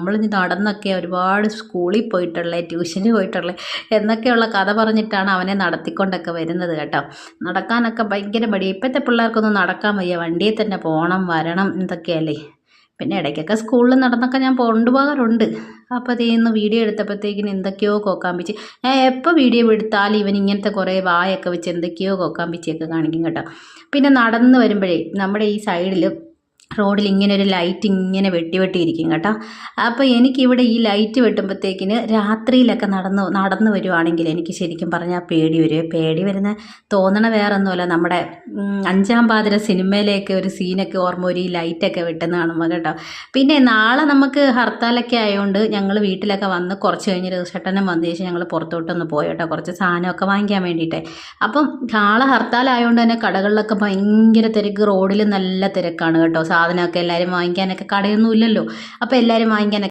നമ്മളിനി നടന്നൊക്കെ ഒരുപാട് സ്കൂളിൽ പോയിട്ടുള്ളത്, ട്യൂഷന് പോയിട്ടുള്ളത് എന്നൊക്കെയുള്ള കഥ പറഞ്ഞിട്ടാണ് അവനെ നടത്തിക്കൊണ്ടൊക്കെ വരുന്നത് കേട്ടോ. നടക്കാനൊക്കെ ഭയങ്കര മടി. ഇപ്പോഴത്തെ പിള്ളേർക്കൊന്നും നടക്കാൻ വയ്യ, വണ്ടിയിൽ തന്നെ പോകണം വരണം എന്തൊക്കെയല്ലേ. പിന്നെ ഇടയ്ക്കൊക്കെ സ്കൂളിൽ നടന്നൊക്കെ ഞാൻ കൊണ്ടുപോകാറുണ്ട്. അപ്പോൾ അതേ ഇന്ന് വീഡിയോ എടുത്തപ്പോഴത്തേക്കിന് എന്തൊക്കെയോ കോക്കാമ്പിച്ച്, ഞാൻ എപ്പോൾ വീഡിയോ എടുത്താലും ഇവൻ ഇങ്ങനത്തെ കുറേ വായൊക്കെ വെച്ച് എന്തൊക്കെയോ കോക്കാമ്പിച്ചൊക്കെ കാണിക്കും കേട്ടോ. പിന്നെ നടന്ന് വരുമ്പോഴേ നമ്മുടെ ഈ സൈഡിൽ റോഡിൽ ഇങ്ങനെ ഒരു ലൈറ്റ് ഇങ്ങനെ വെട്ടിയിരിക്കും കേട്ടോ. അപ്പോൾ എനിക്കിവിടെ ഈ ലൈറ്റ് വെട്ടുമ്പോഴത്തേക്കിന് രാത്രിയിലൊക്കെ നടന്ന് വരുവാണെങ്കിൽ എനിക്ക് ശരിക്കും പറഞ്ഞാൽ പേടി വരും. പേടി വരുന്ന തോന്നണ വേറെ ഒന്നുമല്ല, നമ്മുടെ അഞ്ചാം പാതിര സിനിമയിലേക്ക് ഒരു സീനൊക്കെ ഓർമ്മ ഒരു ഈ ലൈറ്റൊക്കെ വെട്ടുന്ന കാണുമ്പോൾ കേട്ടോ. പിന്നെ നാളെ നമുക്ക് ഹർത്താലൊക്കെ ആയതുകൊണ്ട് ഞങ്ങൾ വീട്ടിലൊക്കെ വന്ന് കുറച്ച് കഴിഞ്ഞ് ചേട്ടനും വന്ന ശേഷം ഞങ്ങൾ പുറത്തോട്ടൊന്ന് പോയി കേട്ടോ, കുറച്ച് സാധനമൊക്കെ വാങ്ങിക്കാൻ വേണ്ടിയിട്ട്. അപ്പം നാളെ ഹർത്താലായതുകൊണ്ട് തന്നെ കടകളിലൊക്കെ ഭയങ്കര തിരക്ക്, റോഡിൽ നല്ല തിരക്കാണ് കേട്ടോ. സാധനമൊക്കെ എല്ലാവരും വാങ്ങിക്കാനൊക്കെ കടയൊന്നും ഇല്ലല്ലോ, അപ്പോൾ എല്ലാവരും വാങ്ങിക്കാനൊക്കെ